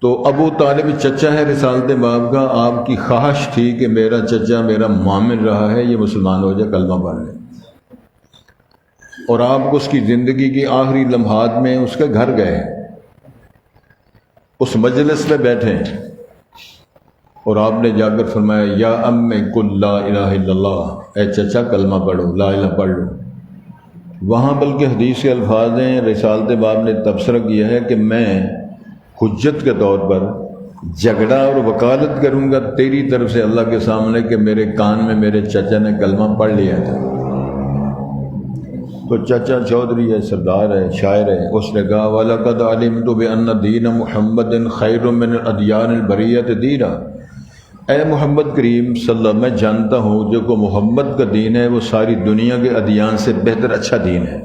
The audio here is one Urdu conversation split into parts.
تو ابو طالب چچا ہے رسالت باب کا، آپ کی خواہش تھی کہ میرا چچا میرا مومن رہا ہے، یہ مسلمان ہو جائے، کلمہ پڑھ لے، اور آپ اس کی زندگی کی آخری لمحات میں اس کے گھر گئے، اس مجلس میں بیٹھے، اور آپ نے جا کر فرمایا یا ام قل لا الہ الا اللہ، اے چچا کلمہ پڑھو، لا الہ پڑھ لو۔ وہاں بلکہ حدیث کے الفاظ ہیں، رسالت باب نے تبصرہ کیا ہے کہ میں حجت کے طور پر جھگڑا اور وکالت کروں گا تیری طرف سے اللہ کے سامنے کہ میرے کان میں میرے چچا نے کلمہ پڑھ لیا تھا۔ تو چچا چودھری ہے، سردار ہے، شاعر ہے، اس نے کہا وَلَقَدْ عَلِمْتُ بِأَنَّ دِينَ مُحَمَّدٍ خَيْرٌ مِّنَ الْأَدْيَانِ الْبَرِيَّةِ دِينًا، اے محمد کریم صلی اللہ علیہ وسلم، میں جانتا ہوں جو کو محمد کا دین ہے وہ ساری دنیا کے ادیان سے بہتر اچھا دین ہے،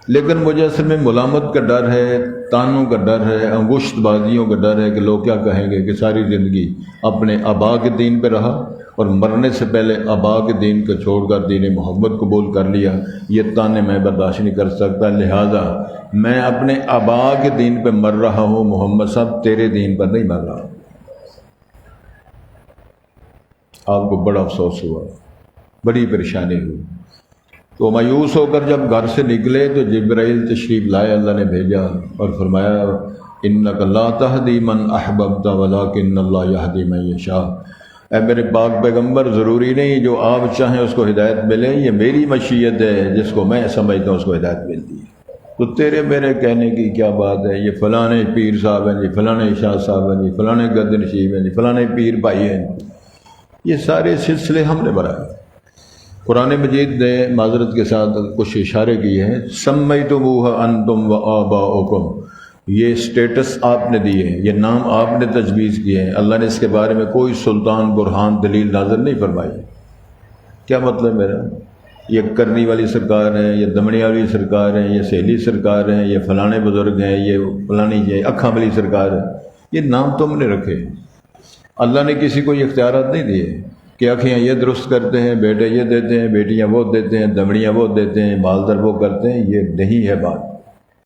لیکن مجھے اصل میں ملامت کا ڈر ہے، تانوں کا ڈر ہے، انگشت بازیوں کا ڈر ہے کہ لوگ کیا کہیں گے کہ ساری زندگی اپنے آبا کے دین پہ رہا اور مرنے سے پہلے آبا کے دین کو چھوڑ کر دین محمد قبول کر لیا، یہ تانے میں برداشت نہیں کر سکتا، لہٰذا میں اپنے آبا کے دین پہ مر رہا ہوں، محمد صاحب تیرے دین پر نہیں مر رہا۔ آپ کو بڑا افسوس ہوا، بڑی پریشانی ہوئی، تو مایوس ہو کر جب گھر سے نکلے تو جبرائیل تشریف لائے، اللہ نے بھیجا اور فرمایا انک لا تہدی من احببت ولکن اللہ یہدی من یشاء، اے میرے پاک پیغمبر ضروری نہیں جو آپ چاہیں اس کو ہدایت ملے، یہ میری مشیت ہے، جس کو میں سمجھتا ہوں اس کو ہدایت ملتی ہے، تو تیرے میرے کہنے کی کیا بات ہے، یہ فلانے پیر صاحب ہیں جی، فلانے شاہ صاحب ہیں جی، فلانے گد نشیب ہیں جی، فلانے پیر بھائی ہیں، یہ سارے سلسلے ہم نے بنائے۔ قرآن مجید نے معذرت کے ساتھ کچھ اشارے کیے ہیں، سمیتموہ انتم و آباؤکم، یہ سٹیٹس آپ نے دیے ہیں، یہ نام آپ نے تجویز کیے ہیں، اللہ نے اس کے بارے میں کوئی سلطان برہان دلیل نازل نہیں فرمائی۔ کیا مطلب میرا؟ یہ کرنی والی سرکار ہے، یہ دمڑی والی سرکار ہے، یہ سہیلی سرکار ہے، یہ فلانے بزرگ ہیں، یہ فلانی یہ اکھاں والی سرکار ہے، یہ نام تم نے رکھے، اللہ نے کسی کو یہ اختیارات نہیں دیے کہ آنکھیں یہ درست کرتے ہیں، بیٹے یہ دیتے ہیں، بیٹیاں وہ دیتے ہیں، دمڑیاں وہ دیتے ہیں، مالدار وہ کرتے ہیں، یہ نہیں ہے بات۔